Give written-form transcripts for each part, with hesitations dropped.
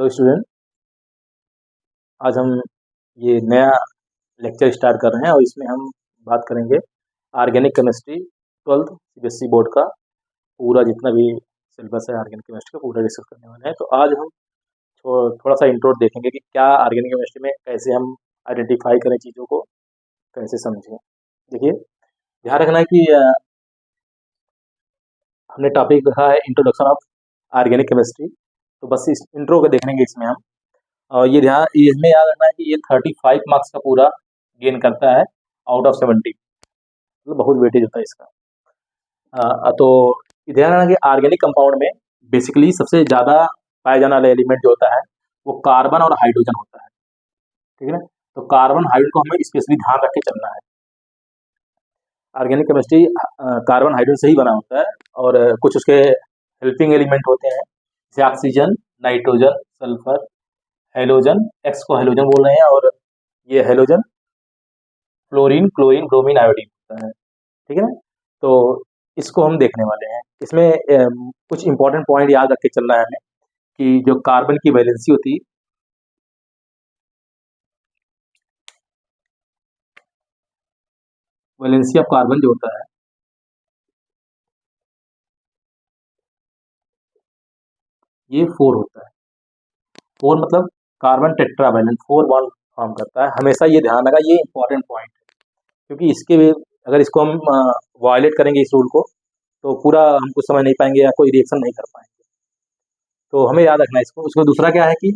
Hello student. आज हम ये नया लेक्चर स्टार्ट कर रहे हैं और इसमें हम बात करेंगे organic chemistry 12th CBSE board का पूरा जितना भी सिलेबस है ऑर्गेनिक केमिस्ट्री का पूरा डिस्कस करने वाले हैं। तो आज हम थोड़ा सा इंट्रो देखेंगे कि क्या ऑर्गेनिक केमिस्ट्री में कैसे हम आइडेंटिफाई करें चीज़ों को, कैसे समझें। देखिए, ध्यान रखना है कि हमने टॉपिक रखा है इंट्रोडक्शन ऑफ ऑर्गेनिक केमिस्ट्री। तो बस इस इंट्रो को देखेंगे इसमें हम। और ये इसमें याद रखना है कि ये 35 मार्क्स का पूरा गेन करता है आउट ऑफ 70, मतलब बहुत वेटेज होता है इसका। तो ध्यान रखना कि ऑर्गेनिक कंपाउंड में बेसिकली सबसे ज़्यादा पाया जाने वाला एलिमेंट जो होता है वो कार्बन और हाइड्रोजन होता है, ठीक है ना। तो कार्बन हाइड्रोजन को हमें स्पेशली ध्यान रख के चलना है। ऑर्गेनिक केमिस्ट्री कार्बन हाइड्रोजन से ही बना होता है और कुछ उसके हेल्पिंग एलिमेंट होते हैं जैसे oxygen, nitrogen, sulphur, halogen, x को हेलोजन बोल रहे हैं, और ये halogen fluorine, chlorine, bromine, iodine होता है, ठीक है ना। तो इसको हम देखने वाले हैं। इसमें कुछ इंपॉर्टेंट पॉइंट याद रख के चलना है हमें कि जो कार्बन की वैलेंसी होती है, वैलेंसी ऑफ कार्बन जो होता है ये 4 होता है। 4 मतलब कार्बन टेट्रावैलेंट 4 बॉन्ड फॉर्म करता है। हमेशा ये ध्यान रखा, ये इंपॉर्टेंट पॉइंट है, क्योंकि अगर इसको हम वायलेट करेंगे इस रूल को तो पूरा हम कुछ समझ नहीं पाएंगे या कोई रिएक्शन नहीं कर पाएंगे। तो हमें याद रखना है इसको। उसको दूसरा क्या है कि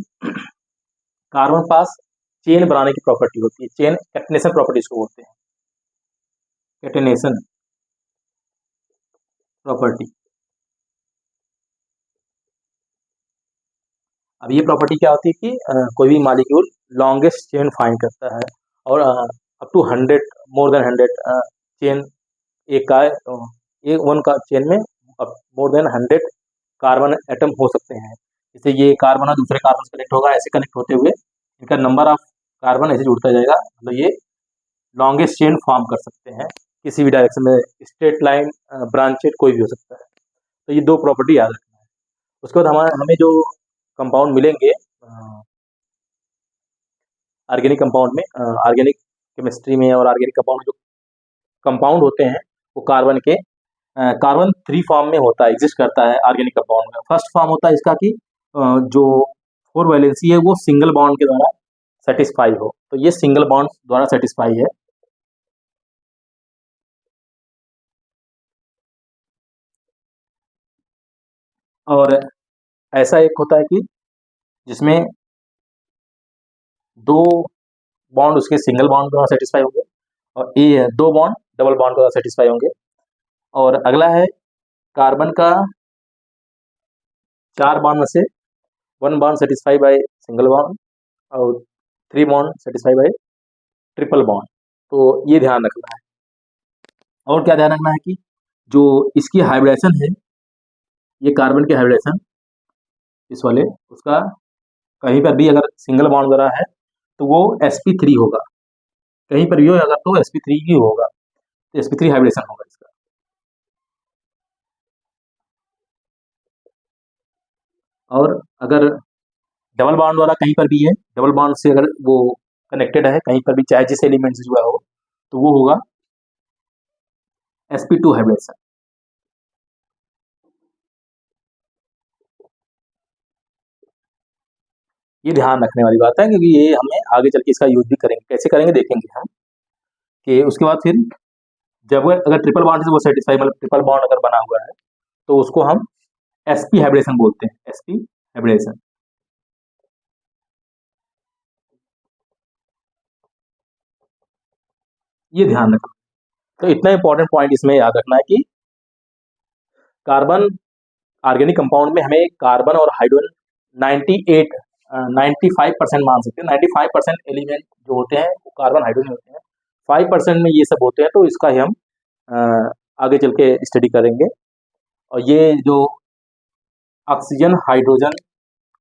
कार्बन पास चेन बनाने की प्रॉपर्टी होती है, चेन कैटनेशन प्रॉपर्टी इसको बोलते हैं, कैटेनेशन प्रॉपर्टी। अब ये प्रॉपर्टी क्या होती है कि कोई भी मॉलिक्यूल लॉन्गेस्ट चेन फाइंड करता है और up to 100, more than 100 chain एक का एक वन का चेन में मोर देन 100 कार्बन एटम हो सकते हैं। जैसे ये कार्बन और दूसरे कार्बन से कनेक्ट होगा, ऐसे कनेक्ट होते हुए इनका नंबर ऑफ कार्बन ऐसे जुड़ता जाएगा, मतलब ये लॉन्गेस्ट चेन फॉर्म कर सकते हैं किसी भी डायरेक्शन में, स्ट्रेट लाइन, ब्रांचेड, कोई भी हो सकता है। तो ये दो प्रॉपर्टी याद रखना है। उसके बाद हमें जो कंपाउंड मिलेंगे ऑर्गेनिक कंपाउंड में, ऑर्गेनिक केमिस्ट्री में और ऑर्गेनिक कंपाउंड जो कंपाउंड होते हैं वो कार्बन के कार्बन 3 फॉर्म में होता है, एग्जिस्ट करता है ऑर्गेनिक कंपाउंड में। फर्स्ट फॉर्म होता है इसका कि जो 4 वैलेंसी है वो सिंगल बॉन्ड के द्वारा सेटिस्फाई हो, तो ये सिंगल बॉन्ड द्वारा सेटिस्फाई है। और ऐसा एक होता है कि जिसमें 2 बॉन्ड उसके सिंगल बॉन्ड द्वारा सेटिस्फाई होंगे और ये 2 बॉन्ड डबल बॉन्ड द्वारा सेटिस्फाई होंगे। और अगला है कार्बन का 4 बॉन्ड में से 1 bond satisfy by single bond और 3 bond satisfy bye triple bond. तो ये ध्यान रखना है। और क्या ध्यान रखना है कि जो इसकी हाइब्रिडेशन है, ये कार्बन की हाइब्रिडेशन इस वाले उसका कहीं पर भी अगर सिंगल बॉन्ड द्वारा है तो वो sp3 होगा, कहीं पर भी हो अगर तो sp3 ही होगा, तो sp3 हाइब्रिडेशन होगा इसका। और अगर डबल बॉन्ड वाला कहीं पर भी है, डबल बॉन्ड से अगर वो कनेक्टेड है कहीं पर भी, चाहे जिस एलिमेंट से जुड़ा हो, तो वो होगा sp2 हाइब्रिडेशन। ये ध्यान रखने वाली बात है, क्योंकि ये हमें आगे चल के इसका यूज भी करेंगे। कैसे करेंगे देखेंगे हम कि उसके बाद फिर जब अगर ट्रिपल बॉन्ड से वो सेटिस्फाई, मतलब ट्रिपल बॉन्ड अगर बना हुआ है तो उसको हम sp हाइब्रिडेशन बोलते हैं, sp हाइब्रिडेशन। ये ध्यान रखना। तो इतना इंपॉर्टेंट पॉइंट इसमें याद रखना है कि कार्बन ऑर्गेनिक कंपाउंड में हमें कार्बन और हाइड्रोजन 95% मान सकते हैं। 95% एलिमेंट जो होते हैं वो कार्बन हाइड्रोजन होते हैं, 5% में ये सब होते हैं, तो इसका ही हम आगे चल के स्टडी करेंगे। और ये जो ऑक्सीजन, हाइड्रोजन,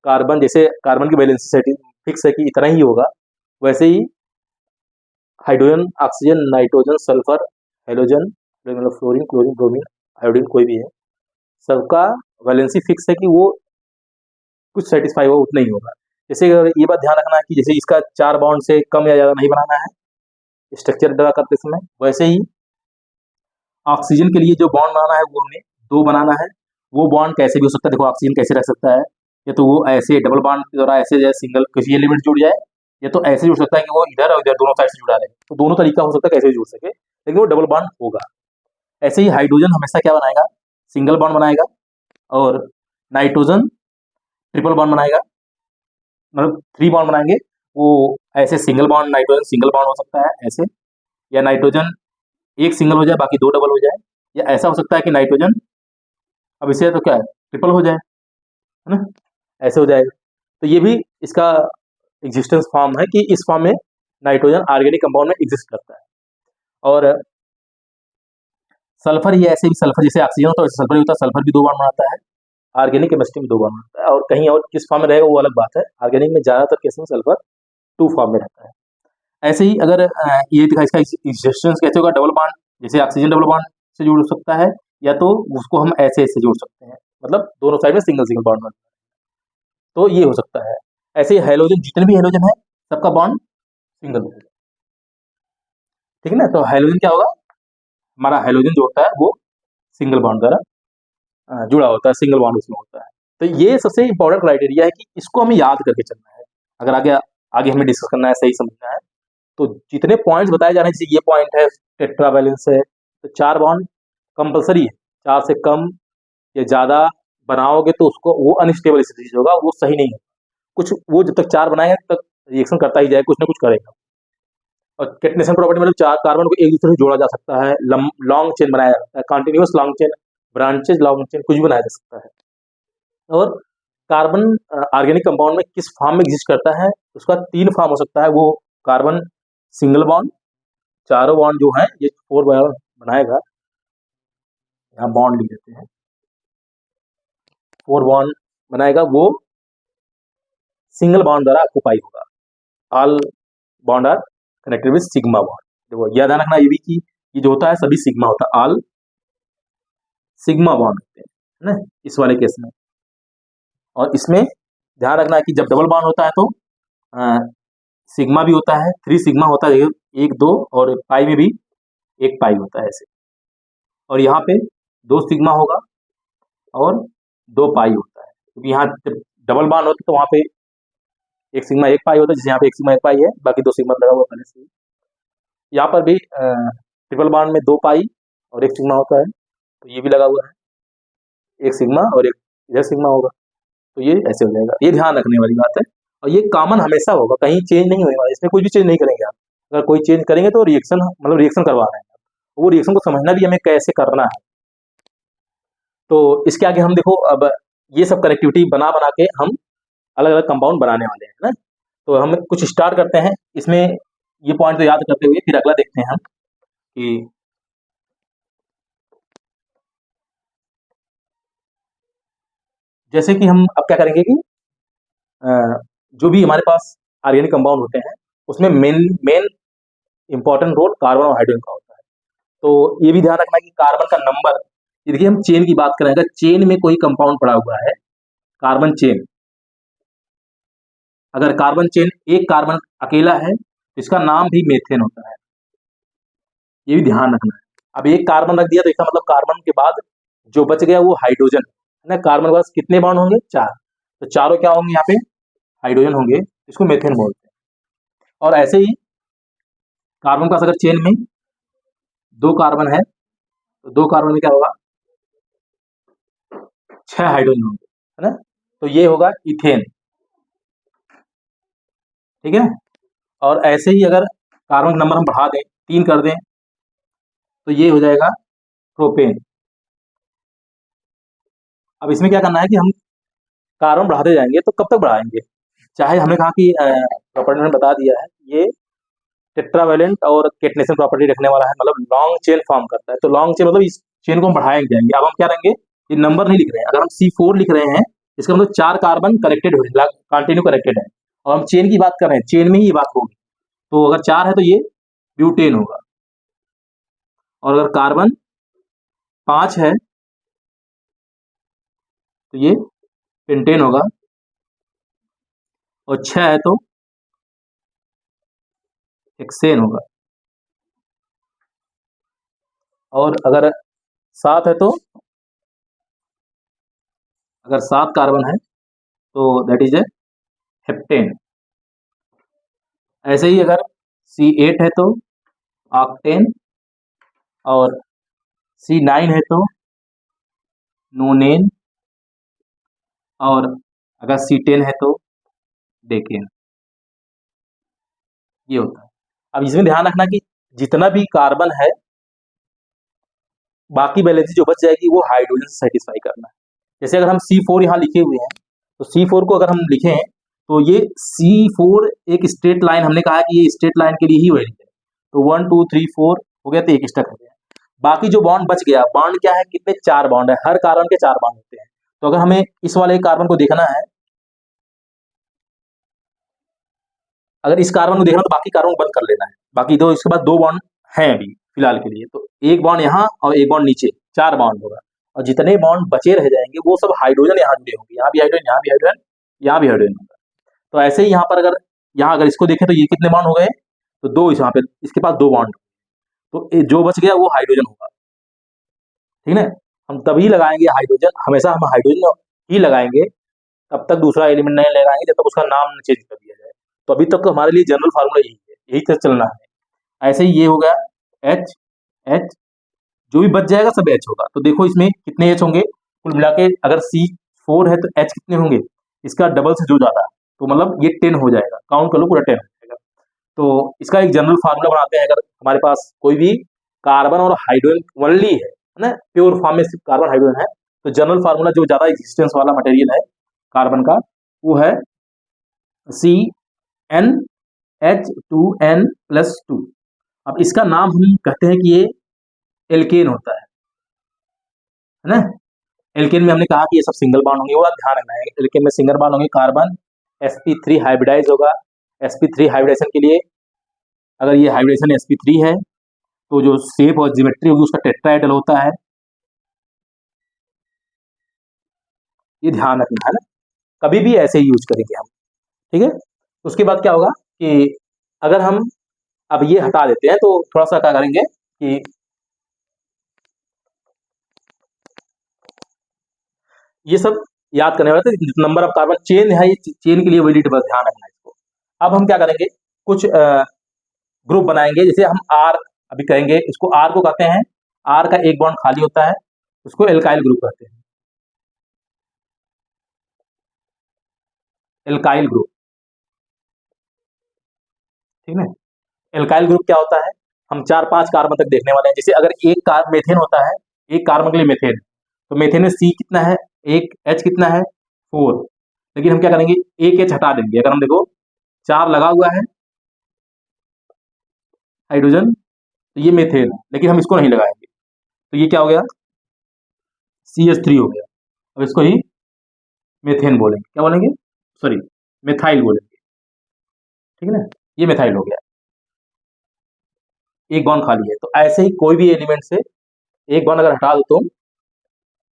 कार्बन, जैसे कार्बन की वैलेंसी सेटिंग फिक्स है कि इतना ही होगा, वैसे ही hydrogen, oxygen, nitrogen, sulphur, halogen, मतलब फ्लोरीन, क्लोरीन, ब्रोमीन, आयोडीन, कोई भी है, सबका वैलेंसी फिक्स है कि वो कुछ सेटिस्फाई हो उतना ही होगा। जैसे अगर ये बात ध्यान रखना है कि जैसे इसका 4 बॉन्ड से कम या ज़्यादा नहीं बनाना है स्ट्रक्चर ड्रा करते समय, वैसे ही ऑक्सीजन के लिए जो बॉन्ड बनाना है वो हमें 2 बनाना है। वो बॉन्ड कैसे भी हो सकता है, देखो ऑक्सीजन कैसे रह सकता है, या तो वो ऐसे डबल बॉन्ड के द्वारा ऐसे जैसे सिंगल किसी एलिमेंट जुड़ जाए, या तो ऐसे जुड़ सकता है कि वो इधर और इधर दोनों साइड से जुड़ा रहे। तो दोनों तरीका हो सकता है कैसे भी जुड़ सके, लेकिन वो डबल बॉन्ड होगा। ऐसे ही हाइड्रोजन हमेशा क्या बनाएगा, सिंगल बॉन्ड बनाएगा, और नाइट्रोजन ट्रिपल बॉन्ड बनाएगा, मतलब 3 बॉन्ड बनाएंगे। वो ऐसे single bond nitrogen single bond हो सकता है ऐसे, या नाइट्रोजन एक सिंगल हो जाए बाकी 2 डबल हो जाए, या ऐसा हो सकता है कि नाइट्रोजन अब इसे तो क्या है ट्रिपल हो जाए, है ना, ऐसे हो जाएगा। तो ये भी इसका एग्जिस्टेंस फॉर्म है कि इस फॉर्म में नाइट्रोजन ऑर्गेनिक कंपाउंड में एग्जिस्ट करता है। और सल्फर ही ऐसे भी, सल्फर जैसे ऑक्सीजन होता है वैसे सल्फर भी होता है, सल्फर भी 2 बॉन्ड बनाता है, ऑर्गेनिक केमिस्ट्री में 2 बॉन्ड बनाता है, और कहीं और किस फॉर्म में रहेगा वो अलग बात है। ऑर्गेनिक में ज़्यादातर केस में सल्फर 2 फॉर्म में रहता है। ऐसे ही अगर ये दिखा इसका एग्जिस्टेंस कैसे होगा, डबल बॉन्ड जैसे ऑक्सीजन डबल बॉन्ड से जुड़ सकता है, या तो उसको हम ऐसे ऐसे जोड़ सकते हैं, मतलब दोनों साइड में सिंगल सिंगल बॉन्ड बनता है, तो ये हो सकता है। ऐसे ही हाइड्रोजन, जितने भी हाइड्रोजन है सबका बॉन्ड सिंगल होगा, ठीक है ना। तो हाइड्रोजन क्या होगा, हमारा हाइड्रोजन जो होता है वो सिंगल बॉन्ड द्वारा जुड़ा होता है, सिंगल बॉन्ड उसमें होता है। तो ये सबसे इंपॉर्टेंट क्राइटेरिया है कि इसको हमें याद करके चलना है, अगर आगे आगे हमें डिस्कस करना है, सही समझना है। तो जितने पॉइंट्स बताए जा रहे हैं, जैसे ये पॉइंट है टेट्रावैलेंस है, तो 4 बॉन्ड कंपलसरी है, 4 से कम या ज़्यादा बनाओगे तो उसको वो अनस्टेबल स्थिति होगा, वो सही नहीं है। कुछ वो जब तक 4 बनाएगा तब तक रिएक्शन करता ही जाएगा, कुछ ना कुछ करेगा। और केटनेशन प्रॉपर्टी मतलब 4 कार्बन को एक दूसरे से जोड़ा जा सकता है, लॉन्ग चेन बनाया जा सकता है, continuous long chain, branches long chain, कुछ भी बनाया जा सकता है। और कार्बन ऑर्गेनिक कंपाउंड में किस फॉर्म में एग्जिस्ट करता है, उसका 3 फॉर्म हो सकता है। वो कार्बन सिंगल बॉन्ड, चारों बॉन्ड जो है ये 4 बनाएगा, यहाँ बॉन्ड लिख देते हैं, 4 बॉन्ड बनाएगा, वो सिंगल बॉन्ड द्वारा ऑक्यूपाई होगा। All bond are connected with sigma bond. देखो याद रखना ये भी कि ये जो होता है सभी सिग्मा होता है, ऑल सिग्मा बॉन्ड होते हैं, है ना, इस वाले केस में। और इसमें ध्यान रखना है कि जब डबल बॉन्ड होता है तो सिग्मा भी होता है, 3 सिग्मा होता है, 1 2, और पाई में भी 1 पाई होता है ऐसे। और यहाँ पे 2 सिग्मा होगा और 2 पाई होता है, क्योंकि यहाँ जब डबल बॉन्ड होता है तो वहाँ पे 1 सिग्मा 1 पाई होता है, जैसे यहाँ पे 1 सिग्मा 1 पाई है, बाकी 2 सिग्मा लगा हुआ पहले से ही। यहाँ पर भी ट्रिपल बॉन्ड में 2 पाई और 1 सिग्मा होता है, तो ये भी लगा हुआ है, 1 सिग्मा और 1 इधर सिग्मा होगा, तो ये ऐसे हो जाएगा। ये ध्यान रखने वाली बात है, और ये कॉमन हमेशा होगा, कहीं चेंज नहीं होगा, इसमें कुछ भी चेंज नहीं करेंगे आप। अगर कोई चेंज करेंगे तो रिएक्शन मतलब रिएक्शन करवा रहे हैं, वो रिएक्शन को समझना भी हमें कैसे करना है। तो इसके आगे हम देखो, अब ये सब कनेक्टिविटी बना बना के हम अलग अलग कंपाउंड बनाने वाले हैं ना। तो हम कुछ स्टार्ट करते हैं इसमें, ये पॉइंट तो याद करते हुए फिर अगला देखते हैं हम कि जैसे कि हम अब क्या करेंगे कि जो भी हमारे पास ऑर्गेनिक कंपाउंड होते हैं उसमें main main important role carbon और हाइड्रोजन का होता है। तो ये भी ध्यान रखना कि कार्बन का नंबर, देखिए हम चेन की बात करें, अगर चेन में कोई कंपाउंड पड़ा हुआ है, कार्बन चेन, अगर कार्बन चेन एक कार्बन अकेला है तो इसका नाम भी मेथेन होता है, ये भी ध्यान रखना है। अब एक कार्बन रख दिया तो इसका मतलब कार्बन के बाद जो बच गया वो हाइड्रोजन है ना। कार्बन के पास कितने बॉन्ड होंगे, 4, तो चारों क्या होंगे यहाँ पे हाइड्रोजन होंगे, इसको मेथेन बोलते हैं। और ऐसे ही कार्बन के पास अगर चेन में 2 कार्बन है तो 2 कार्बन में क्या होगा, 6 हाइड्रोजन होंगे, है ना, तो ये होगा इथेन, ठीक है। और ऐसे ही अगर कार्बन का नंबर हम बढ़ा दें, 3 कर दें, तो ये हो जाएगा प्रोपेन। अब इसमें क्या करना है कि हम कार्बन बढ़ाते जाएंगे, तो कब तक बढ़ाएंगे, चाहे हमने कहा कि प्रॉपर्टी ने बता दिया है ये टेट्रावैलेंट और केटनेशन प्रॉपर्टी रखने वाला है, मतलब लॉन्ग चेन फॉर्म करता है। तो लॉन्ग चेन मतलब इस चेन को हम बढ़ाएंगे जाएंगे। अब हम क्या करेंगे, ये नंबर नहीं लिख रहे हैं, अगर हम C4 लिख रहे हैं इसका मतलब 4 कार्बन कनेक्टेड हुए, कंटिन्यू कनेक्टेड है, और हम चेन की बात कर रहे हैं, चेन में ही ये बात होगी। तो अगर 4 है तो ये ब्यूटेन होगा, और अगर कार्बन 5 है तो ये पेंटेन होगा, और 6 है तो हेक्सेन होगा, और अगर 7 है तो, अगर 7 कार्बन है तो दैट इज ए हेप्टेन। ऐसे ही अगर C8 है तो ऑक्टेन, और C9 है तो नोनेन, और अगर C10 है तो डेकेन। ये होता है। अब इसमें ध्यान रखना कि जितना भी कार्बन है, बाकी वैलेंसी जो बच जाएगी वो हाइड्रोजन से सेटिस्फाई करना है। जैसे अगर हम C4 यहाँ लिखे हुए हैं, तो C4 को अगर हम लिखें तो ये C4 एक स्ट्रेट लाइन, हमने कहा कि ये स्ट्रेट लाइन के लिए ही वैलिड है। तो 1 2 3 4 हो गया, तो एक स्टक हो गया। बाकी जो बॉन्ड बच गया, बॉन्ड क्या है, कितने, 4 बॉन्ड है, हर कार्बन के 4 बॉन्ड होते हैं। तो अगर हमें इस वाले कार्बन को देखना है, अगर इस कार्बन को देखना तो बाकी कार्बन को बंद कर लेना है। बाकी दो, इसके बाद 2 बॉन्ड हैं अभी फिलहाल के लिए, तो एक बॉन्ड यहाँ और एक बॉन्ड नीचे, 4 बॉन्ड होगा। और जितने बॉन्ड बचे रह जाएंगे वो सब हाइड्रोजन यहाँ जुड़े होंगे, यहाँ भी हाइड्रोजन, यहाँ भी हाइड्रोजन, यहाँ भी हाइड्रोजन होगा। तो ऐसे ही यहाँ पर अगर, यहाँ अगर इसको देखें तो ये कितने बॉन्ड हो गए, तो 2, यहाँ पे इसके पास 2 बॉन्ड, तो जो बच गया वो हाइड्रोजन होगा। ठीक है, हम तभी लगाएंगे हाइड्रोजन, हमेशा हम हाइड्रोजन ही लगाएंगे, तब तक दूसरा एलिमेंट नहीं लगाएंगे जब तक उसका नाम चेंज कर दिया जाए। तो अभी तक तो हमारे लिए जनरल फार्मूला यही है, यही से चलना है। ऐसे ही ये हो गया H, H, जो भी बच जाएगा सब H होगा। तो देखो इसमें कितने H होंगे, कुल मिला के अगर C4 है तो H कितने होंगे, इसका डबल से जो ज्यादा, तो मतलब ये 10 हो जाएगा, काउंट कर लो पूरा 10 हो जाएगा। तो इसका एक जनरल फार्मूला बनाते हैं, अगर हमारे पास कोई भी कार्बन और हाइड्रोजन ओनली है ना, प्योर फॉर्म में सिर्फ कार्बन हाइड्रोजन है, तो जनरल फार्मूला जो ज्यादा एग्जिस्टेंस वाला मटेरियल है कार्बन का, वो है CnH2n+2। अब इसका नाम हम कहते हैं कि ये एल्केन होता है ना। एल्केन में हमने कहा कि ये सब सिंगल बॉन्ड होंगे, वो आप ध्यान रखना है, एल्केन में सिंगल बॉन्ड होंगे, कार्बन sp3 हाइब्रिडाइज होगा। sp3 हाइब्रिडेशन के लिए, अगर ये हाइब्रिडेशन sp3 है तो जो शेप और ज्योमेट्री होगी उसका टेट्राहेड्रल होता है, ये ध्यान रखना है ना, कभी भी ऐसे ही यूज करेंगे हम। ठीक है, उसके बाद क्या होगा कि अगर हम अब ये हटा देते हैं तो थोड़ा सा क्या करेंगे कि ये सब याद करने वाले थे, नंबर ऑफ कार्बन चेन है, ये चेन के लिए वैलिड, बस ध्यान रखना है इसको। अब हम क्या करेंगे, कुछ ग्रुप बनाएंगे, जैसे हम आर अभी कहेंगे, इसको आर को कहते हैं, आर का एक बॉन्ड खाली होता है, उसको एल्काइल ग्रुप कहते हैं, एल्काइल ग्रुप। ठीक है, एल्काइल ग्रुप क्या होता है, हम 4-5 कार्बन तक देखने वाले हैं। जैसे अगर एक कार मेथेन होता है, एक कार्बन के लिए मेथेन, तो मेथेन में सी कितना है, एक, एच कितना है, 4। लेकिन हम क्या करेंगे, एक एच हटा देंगे। अगर हम देखो 4 लगा हुआ है हाइड्रोजन, तो ये मेथेन है, लेकिन हम इसको नहीं लगाएंगे, तो ये क्या हो गया, CH3 हो गया। अब इसको ही मेथेन बोलेंगे, क्या बोलेंगे, सॉरी, मेथाइल बोलेंगे। ठीक है ना, ये मेथाइल हो गया, एक बॉन्ड खाली है। तो ऐसे ही कोई भी एलिमेंट से एक बॉन्ड अगर हटा दो तुम,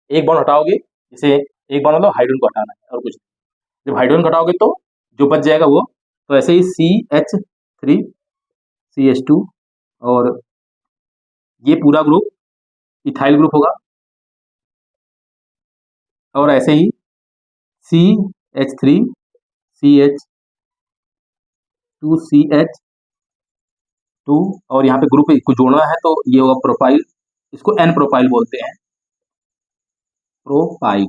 एक बॉन्ड हटाओगे, जैसे एक बॉन्ड मतलब हाइड्रोजन को हटाना है और कुछ नहीं। जब हाइड्रोजन हटाओगे तो जो बच जाएगा वो, तो ऐसे ही CH3 CH2, और ये पूरा ग्रुप इथाइल ग्रुप होगा, और ऐसे ही CH3 CH2CH2, और यहाँ पे ग्रुप को जोड़ना है तो ये होगा प्रोपाइल, इसको एन प्रोपाइल बोलते हैं, प्रोपाइल।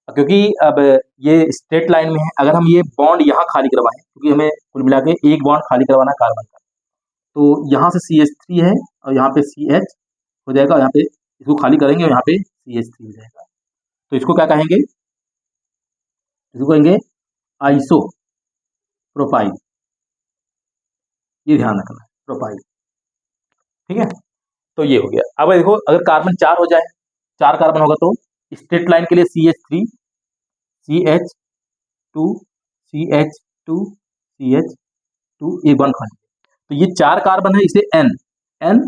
क्योंकि अब ये स्ट्रेट लाइन में है, अगर हम ये बॉन्ड यहाँ खाली करवाएं, क्योंकि हमें कुल मिला के एक बॉन्ड खाली करवाना कार्बन का, तो यहाँ से CH3 है और यहाँ पे CH हो जाएगा, यहाँ पे इसको खाली करेंगे और यहाँ पे CH3 हो जाएगा। तो इसको क्या कहेंगे, इसको कहेंगे आइसो प्रोपाइल, ये ध्यान रखना है, प्रोपाइल। ठीक है, तो ये हो गया। अब देखो अगर कार्बन 4 हो जाए, 4 कार्बन होगा तो स्ट्रेट लाइन के लिए CH3 CH2 CH2 CH2 एक बॉन्ड खाली, तो ये 4 कार्बन है, इसे N N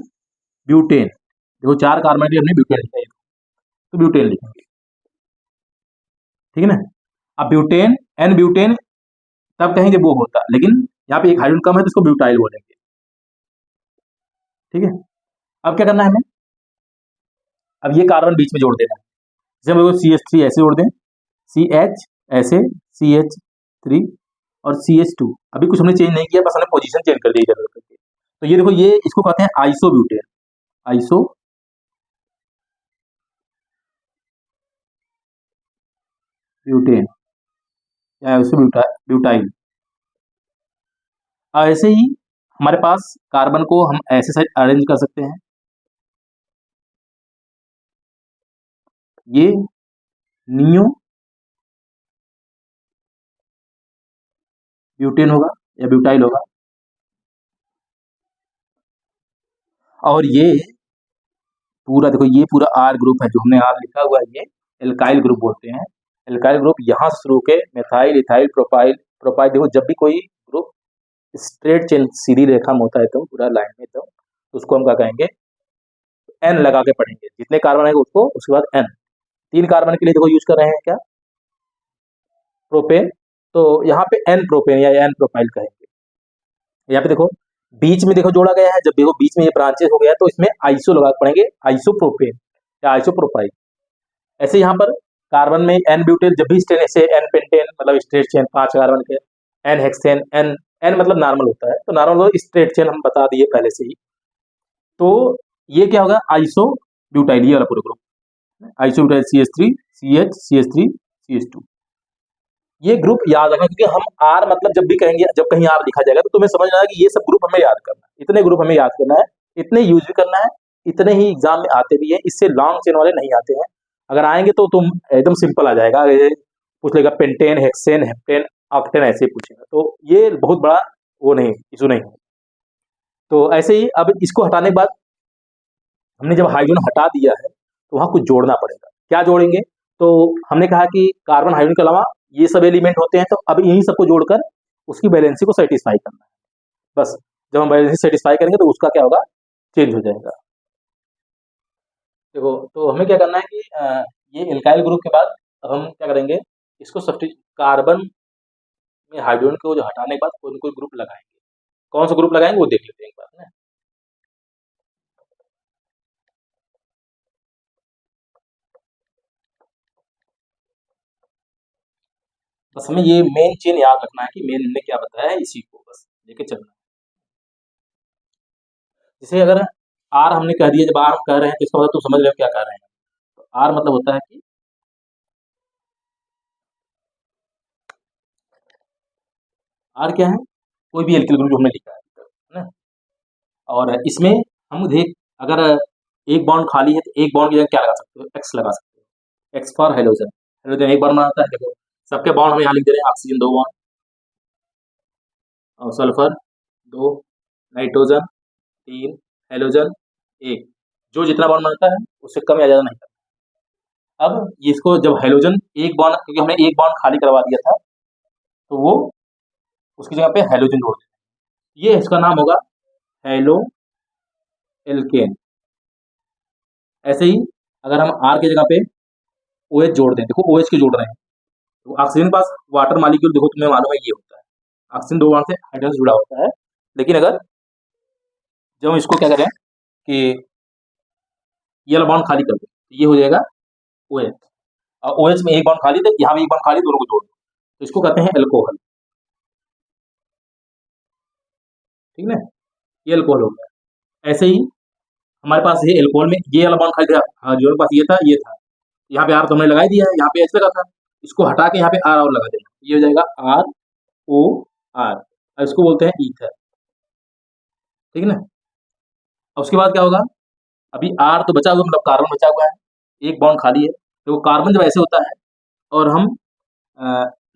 ब्यूटेन, देखो 4 कार्बन के लिए हमने ब्यूटेन लिखा है, तो ब्यूटेन लिखेंगे। ठीक है ना, अब ब्यूटेन, N ब्यूटेन तब कहेंगे वो होता, लेकिन यहाँ पे एक हाइड्रोजन कम है तो इसको ब्यूटाइल बोलेंगे। ठीक है, अब क्या करना है हमें, अब ये कार्बन बीच में जोड़ देना है। जैसे हम CH3 ऐसे जोड़ दें, CH ऐसे, CH3 और CH2। अभी कुछ हमने चेंज नहीं किया, बस हमने पोजीशन चेंज कर दी इधर करके। तो ये देखो, ये इसको कहते हैं आइसोब्यूटेन। आइसो ब्यूटेन या ब्यूटाइल। ऐसे ही हमारे पास कार्बन को हम ऐसे साइड अरेंज कर सकते हैं। ये नियो ब्यूटेन होगा या ब्यूटाइल होगा, और ये पूरा देखो, ये पूरा आर ग्रुप है जो हमने आर लिखा हुआ है, ये एल्काइल ग्रुप बोलते हैं। एल्काइल ग्रुप यहाँ से शुरू के मेथाइल, इथाइल, प्रोपाइल। प्रोपाइल देखो, जब भी कोई ग्रुप स्ट्रेट चेन सीधी रेखा में होता है तो पूरा लाइन में, तो उसको हम क्या कहेंगे, एन लगा के पढ़ेंगे। जितने कार्बन आएंगे उसको, उसके बाद एन। 3 कार्बन के लिए देखो यूज कर रहे हैं क्या, प्रोपेन, तो यहाँ पे एन प्रोपेन या एन प्रोपाइल कहेंगे। यहाँ पे देखो बीच में देखो जोड़ा गया है, जब देखो बीच में ये ब्रांचेस हो गया तो इसमें आइसो लगा पड़ेंगे, आइसोप्रोपेन या आइसोप्रोपाइल। ऐसे यहाँ पर कार्बन में एन ब्यूटेन, जब भी स्ट्रेन ऐसे एन पेंटेन मतलब स्ट्रेट चेन 5 कार्बन के, एन हेक्सेन, एन एन मतलब नॉर्मल होता है, तो नॉर्मल स्ट्रेट चेन हम बता दिए पहले से ही। तो ये क्या होगा, आइसो ब्यूटाइल, ये वाला पूरा group iso butyl, CH3 CH CH3 CH2। ये ग्रुप याद रखना, क्योंकि हम आर मतलब जब भी कहेंगे, जब कहीं आर लिखा जाएगा तो तुम्हें समझना है कि ये सब ग्रुप हमें याद करना है, इतने ग्रुप हमें याद करना है, इतने यूज भी करना है, इतने ही एग्जाम में आते भी है, इससे लॉन्ग चेन वाले नहीं आते हैं। अगर आएंगे तो तुम एकदम सिंपल आ जाएगा, पूछ लेगा पेंटेन, हेक्सेन, हेप्टेन, ऑक्टेन, ऐसे पूछेगा, तो ये बहुत बड़ा वो नहीं, इशू नहीं है। तो ऐसे ही अब इसको हटाने के बाद, हमने जब हाइड्रोजन हटा दिया है तो वहां कुछ जोड़ना पड़ेगा। क्या जोड़ेंगे, तो हमने कहा कि कार्बन हाइड्रोजन के अलावा ये सब एलिमेंट होते हैं, तो अब इन्हीं सबको जोड़कर उसकी बैलेंसी को सेटिस्फाई करना है। बस जब हम बैलेंसी सेटिस्फाई करेंगे तो उसका क्या होगा, चेंज हो जाएगा। देखो, तो हमें क्या करना है कि ये एल्काइल ग्रुप के बाद अब हम क्या करेंगे, इसको सब्स्टिट्यूट कार्बन में हाइड्रोजन को जो हटाने के बाद कोई ना कोई ग्रुप लगाएंगे। कौन सा ग्रुप लगाएंगे वो देख लेते हैं एक बार ना। बस हमें ये मेन चेन याद रखना है कि मेन ने क्या बताया है, इसी को बस लेके चलना है। जैसे अगर आर हमने कह दिया, जब आर हम कह रहे हैं तो इसका मतलब तुम समझ रहे हो क्या कह रहे हैं। तो आर मतलब होता है कि आर क्या है, कोई भी एल्किल ग्रुप जो हमने लिखा है ना, और इसमें हम देख, अगर एक बॉन्ड खाली है तो एक बॉन्ड की जगह क्या लगा सकते हो, एक्स लगा सकते हो, एक्स फॉर हेलोजन। हेलोजन एक बार बनाता है, देखो सबके बॉन्ड हम यहाँ लिख दे रहे हैं, ऑक्सीजन 2 बॉन्ड, और सल्फर 2, नाइट्रोजन 3, हेलोजन 1। जो जितना बॉन्ड बनता है उससे कम या ज़्यादा नहीं करना। अब इसको जब हेलोजन एक बॉन्ड, क्योंकि हमने एक बॉन्ड खाली करवा दिया था, तो वो उसकी जगह पे हेलोजन जोड़ देते हैं, ये इसका नाम होगा हेलो एल्केन। ऐसे ही अगर हम आर की जगह पे OH जोड़ दें, देखो OH के जोड़ रहे हैं, तो ऑक्सीजन के पास वाटर मॉलिक्यूल देखो तुम्हें मालूम है ये होता है, ऑक्सीजन 2 बॉन्ड से हाइड्रोजन से जुड़ा होता है। लेकिन अगर जब हम इसको क्या करें कि ये वाला बॉन्ड खाली कर दें, तो ये हो जाएगा OH, और OH में एक बॉन्ड खाली, तो यहाँ भी एक बॉन्ड खाली, दोनों को जोड़ दो, तो इसको कहते हैं एल्कोहल। ठीक है, ये एल्कोहल हो गया। ऐसे ही हमारे पास ये एल्कोहल में ये वाला बॉन्ड खाली था, हाँ जो पास ये था, ये था, यहाँ पे आर तो हमने लगा दिया है, यहाँ पे एच लगा था, इसको हटा के यहाँ पे आर और लगा देना, ये हो जाएगा ROR, और इसको बोलते हैं ईथर। ठीक है ना, अब उसके बाद क्या होगा, अभी आर तो बचा हुआ, मतलब कार्बन बचा हुआ है, एक बॉन्ड खाली है, तो कार्बन जब ऐसे होता है और हम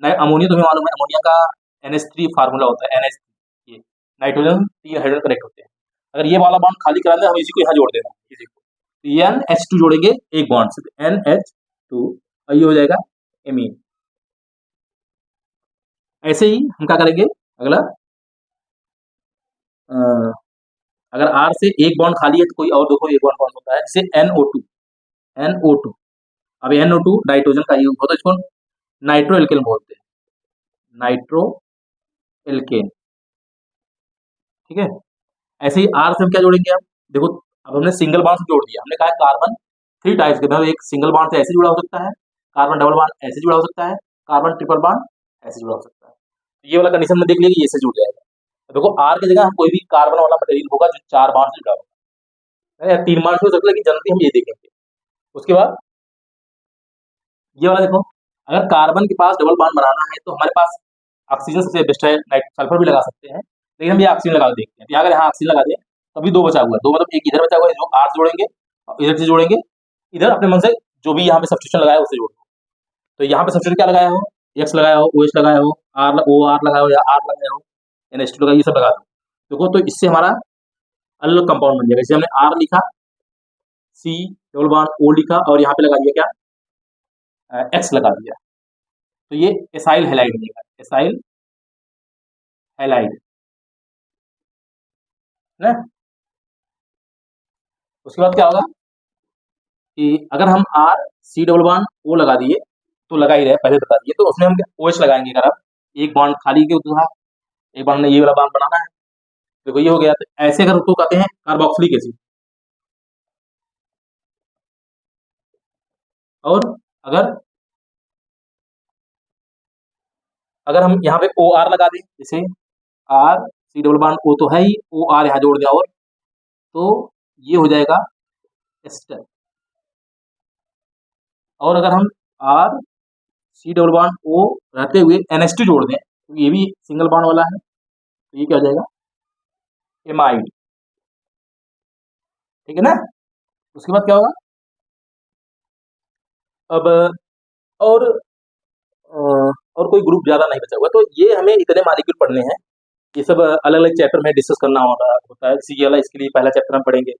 अमोनिया, तुम्हें मालूम है अमोनिया का NH3 फार्मूला होता है, NH, ये नाइट्रोजन 3 हाइड्रोजन कनेक्ट होते हैं। अगर ये वाला बॉन्ड खाली करा दें, हम इसी को यहाँ जोड़ देना, इसी को NH2 जोड़ेंगे एक बॉन्ड से, NH2, और ये हो जाएगा एमीन। ऐसे ही हम क्या करेंगे, अगला अगर R से एक बॉन्ड खाली है तो कोई और देखो एक बॉन्ड कौन होता है, जैसे NO2। अब NO2 नाइट्रोजन का यूज होता है, इसको नाइट्रो एल्केन बोलते हैं, नाइट्रो एल्केन। ठीक है, ऐसे ही आर से हम क्या जोड़ेंगे? हम देखो, अब हमने सिंगल बॉन्ड से जोड़ दिया। हमने कहा कार्बन 3 टाइप्स के, मतलब एक सिंगल बॉन्ड से ऐसे जुड़ा हो सकता है, कार्बन डबल बॉन्ड ऐसे जुड़ा हो सकता है, कार्बन ट्रिपल बॉन्ड ऐसे जुड़ा हो सकता है। तो ये वाला कंडीशन में देख लिया कि ये से जुड़ जाएगा। तो देखो आर की जगह हम कोई भी कार्बन वाला मटेरियल होगा जो 4 बॉन्ड से जुड़ा होगा, या 3 बॉन्ड से हो सकता है, लेकिन जनरली हम ये देखेंगे। उसके बाद ये वाला देखो, अगर कार्बन के पास डबल बॉन्ड बनाना है तो हमारे पास ऑक्सीजन सबसे बेस्ट है, सल्फर भी लगा सकते हैं, लेकिन हम ये ऑक्सीजन लगा के देखते हैं। अगर यहाँ ऑक्सीजन लगा दें तो अभी 2 बचा हुआ है, 2 मतलब एक इधर बचा हुआ है, जो आर जोड़ेंगे और इधर से जोड़ेंगे, इधर अपने मन से जो भी यहाँ पे सब्स्टिट्यूशन लगाया उससे जोड़ दो। तो यहाँ पे सब्स्टिट्यूशन क्या लगाया हो, एक्स लगाया हो, ओ एच लगाया हो, आर ओ आर लगाया हो, या आर लगाया हो, NH2 लगाया, ये सब लगा दो। देखो तो इससे हमारा अलग कंपाउंड बन जाएगा। जैसे हमने आर लिखा, सी डबल बॉन्ड ओ लिखा, और यहाँ पे लगा दिया क्या, एक्स लगा दिया, तो ये एसाइल हैलाइड बनेगा, एसाइल हैलाइड ना। उसके बाद क्या होगा कि अगर हम R C double bond O लगा दिए, तो लगा ही रहे, पहले बता दिए, तो उसमें हम ओ एच लगाएंगे। अगर आप एक बॉन्ड खाली के दूसरा, एक बॉन्ड ने ये वाला बॉन्ड बनाना है, देखो ये हो गया। तो ऐसे अगर उसको कहते हैं कार्बोक्सिलिक एसिड। और अगर अगर हम यहाँ पे ओ आर लगा दें, जैसे R C double bond O तो है ही, ओ आर यहाँ जोड़ दिया, और तो ये हो जाएगा एस्टर। और अगर हम R C double bond O रहते हुए NH2 जोड़ दें, तो ये भी सिंगल बॉन्ड वाला है, तो ये क्या हो जाएगा, एमाइड। ठीक है ना। उसके बाद क्या होगा, अब और और कोई ग्रुप ज्यादा नहीं बचा हुआ, तो ये हमें इतने मॉलिक्यूल पढ़ने हैं। ये सब अलग अलग चैप्टर में डिस्कस करना होता है। जैसे ये वाला, इसके लिए पहला चैप्टर हम पढ़ेंगे,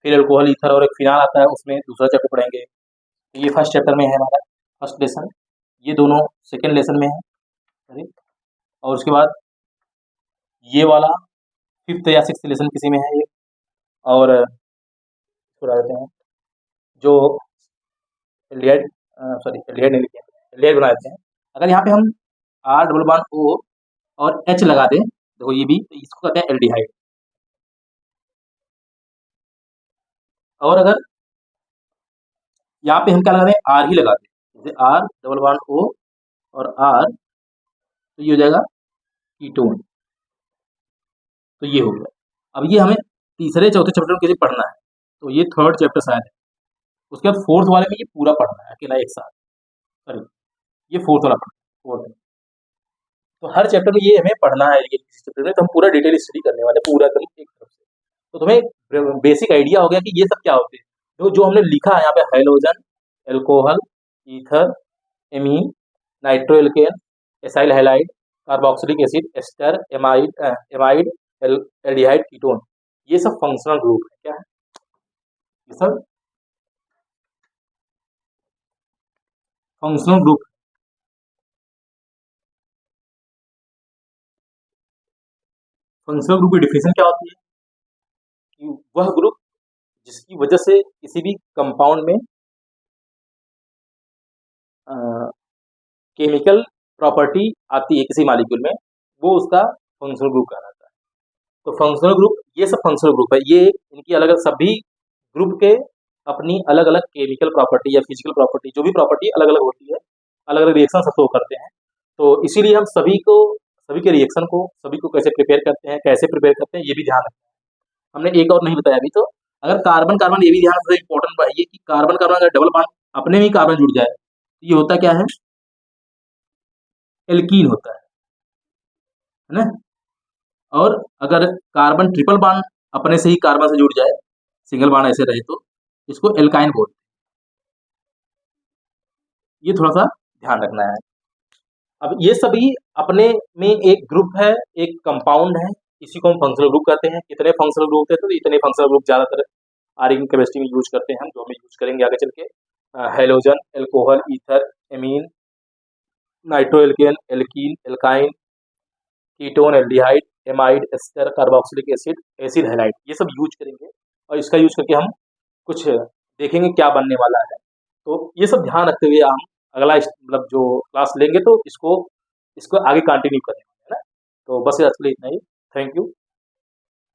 फिर अल्कोहल ईथर और एक फिनाल आता है, उसमें दूसरा चैप्टर पढ़ेंगे। तो ये फर्स्ट चैप्टर में है हमारा, फर्स्ट लेसन। ये दोनों सेकेंड लेसन में है, सॉरी। और उसके बाद ये वाला फिफ्थ या सिक्स लेसन किसी में है ये। और थोड़ा देते हैं जो एल्डिहाइड, सॉरी एल्डिहाइड नहीं लिखे, एल्डिहाइड बना देते हैं। अगर यहाँ पे हम आर डबल बॉन्ड ओ और एच लगा दें, देखो ये भी, तो इसको कहते हैं एल्डिहाइड। और अगर यहाँ पे हम क्या लगा दें, आर ही लगा दें, जैसे आर डबल बॉन्ड ओ और आर, तो ये हो जाएगा कीटोन। तो ये हो गया। अब ये हमें तीसरे चौथे चैप्टर में किसी पढ़ना है, तो ये थर्ड चैप्टर शायद है। उसके बाद फोर्थ वाले में ये पूरा पढ़ना है अकेला एक साथ, सॉरी ये फोर्थ वाला पढ़ना है, फोर्थ में। तो हर चैप्टर में ये हमें पढ़ना है, ये किसी चैप्टर में तो हम पूरा डिटेल स्टडी करने वाले, पूरा एकदम एक तरफ से। तो तुम्हें बेसिक आइडिया हो गया कि ये सब क्या होते हैं। तो जो हमने लिखा है यहाँ पे, halogen, alcohol, ether, amine, nitro alkane, acyl halide, carboxylic acid, ester, amide, aldehyde, ketone, ये सब फंक्शनल ग्रुप है। क्या है ये सब? Functional group. फंक्शनल ग्रुप की डिफिनेशन क्या होती है कि वह ग्रुप जिसकी वजह से किसी भी कंपाउंड में केमिकल प्रॉपर्टी आती है किसी मॉलिक्यूल में, वो उसका फंक्शनल ग्रुप कहलाता है। तो फंक्शनल ग्रुप, ये सब फंक्शनल ग्रुप है। ये इनकी अलग अलग, सभी ग्रुप के अपनी अलग अलग केमिकल प्रॉपर्टी या फिजिकल प्रॉपर्टी, जो भी प्रॉपर्टी अलग अलग होती है, अलग अलग रिएक्शन शो करते हैं। तो इसीलिए हम सभी के रिएक्शन को, सभी को कैसे प्रिपेयर करते हैं, कैसे प्रिपेयर करते हैं, ये भी ध्यान रखना है। हमने एक और नहीं बताया अभी, तो अगर कार्बन कार्बन, ये भी ध्यान रखना इंपॉर्टेंट है, ये कि कार्बन कार्बन अगर डबल बॉन्ड अपने में ही कार्बन जुड़ जाए, तो ये होता क्या है, एल्कीन होता है ना। और अगर कार्बन ट्रिपल बॉन्ड अपने से ही कार्बन से जुड़ जाए, सिंगल बॉन्ड ऐसे रहे, तो इसको एल्काइन बोलते हैं। ये थोड़ा सा ध्यान रखना है। अब ये सभी अपने में एक ग्रुप है, एक कंपाउंड है, इसी को हम फंक्शनल ग्रुप कहते हैं। कितने फंक्शनल ग्रुप होते हैं, तो इतने फंक्शनल ग्रुप ज्यादातर ऑर्गेनिक केमिस्ट्री में यूज करते हैं हम, जो हम यूज करेंगे आगे चल के। Halogen, alcohol, ether, amine, nitro alkane, alkene, alkyne, ketone, aldehyde, amide, ester, carboxylic acid, acid halide, ये सब यूज करेंगे। और इसका यूज करके हम कुछ देखेंगे क्या बनने वाला है। तो ये सब ध्यान रखते हुए हम अगला मतलब जो क्लास लेंगे, तो इसको इसको आगे कंटिन्यू करेंगे, है ना। तो बस आज के लिए इतना ही। Thank you.